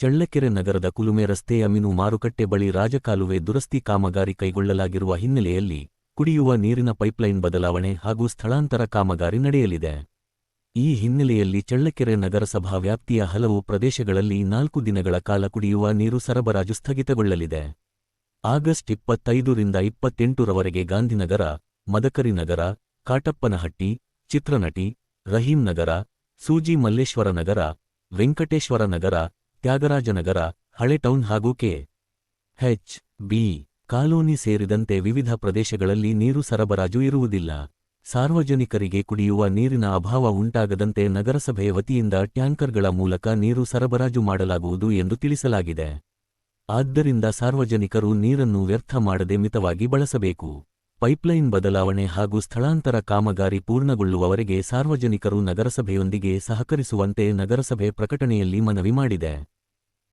ಚಳ್ಳಕೆರೆ ನಗರದ ಕುಲುಮೆ ರಸ್ತೆಯ ಮೀನು ಮಾರುಕಟ್ಟೆ ಬಳಿ ರಾಜಕಾಲುವೆ ದುರಸ್ತಿ ಕಾಮಗಾರಿ ಕೈಗೊಳ್ಳಲಾಗಿರುವ ಹಿನ್ನೆಲೆಯಲ್ಲಿ ಕುಡಿಯುವ ನೀರಿನ ಪೈಪ್ಲೈನ್ ಬದಲಾವಣೆ ಹಾಗೂ ಸ್ಥಳಾಂತರ ಕಾಮಗಾರಿ ನಡೆಯಲಿದೆ. ಈ ಹಿನ್ನೆಲೆಯಲ್ಲಿ ಚಳ್ಳಕೆರೆ ನಗರಸಭಾ ವ್ಯಾಪ್ತಿಯ ಹಲವು ಪ್ರದೇಶಗಳಲ್ಲಿ 4 ದಿನಗಳ ಕಾಲ ಕುಡಿಯುವ ನೀರು ಸರಬರಾಜು ಸ್ಥಗಿತಗೊಳ್ಳಲಿದೆ. ಆಗಸ್ಟ್ 25ರಿಂದ 28ರವರೆಗೆ ಗಾಂಧಿನಗರ, ಮದಕರಿನಗರ, ಕಾಟಪ್ಪನಹಟ್ಟಿ, ಚಿತ್ರನಟಿ, ರಹೀಂ ನಗರ, ಸೂಜಿ ಮಲ್ಲೇಶ್ವರ ನಗರ, ವೆಂಕಟೇಶ್ವರ ನಗರ, ತ್ಯಾಗರಾಜನಗರ, ಹಳೆ ಟೌನ್ ಹಾಗೂ ಕೆ.ಎಚ್.ಬಿ. ಕಾಲೋನಿ ಸೇರಿದಂತೆ ವಿವಿಧ ಪ್ರದೇಶಗಳಲ್ಲಿ ನೀರು ಸರಬರಾಜು ಇರುವುದಿಲ್ಲ. ಸಾರ್ವಜನಿಕರಿಗೆ ಕುಡಿಯುವ ನೀರಿನ ಅಭಾವ ಉಂಟಾಗದಂತೆ ನಗರಸಭೆ ವತಿಯಿಂದ ಟ್ಯಾಂಕರ್ಗಳ ಮೂಲಕ ನೀರು ಸರಬರಾಜು ಮಾಡಲಾಗುವುದು ಎಂದು ತಿಳಿಸಲಾಗಿದೆ. ಆದ್ದರಿಂದ ಸಾರ್ವಜನಿಕರು ನೀರನ್ನು ವ್ಯರ್ಥ ಮಾಡದೆ ಮಿತವಾಗಿ ಬಳಸಬೇಕು. ಪೈಪ್ಲೈನ್ ಬದಲಾವಣೆ ಹಾಗೂ ಸ್ಥಳಾಂತರ ಕಾಮಗಾರಿ ಪೂರ್ಣಗೊಳ್ಳುವವರೆಗೆ ಸಾರ್ವಜನಿಕರು ನಗರಸಭೆಯೊಂದಿಗೆ ಸಹಕರಿಸುವಂತೆ ನಗರಸಭೆ ಪ್ರಕಟಣೆಯಲ್ಲಿ ಮನವಿ ಮಾಡಿದೆ.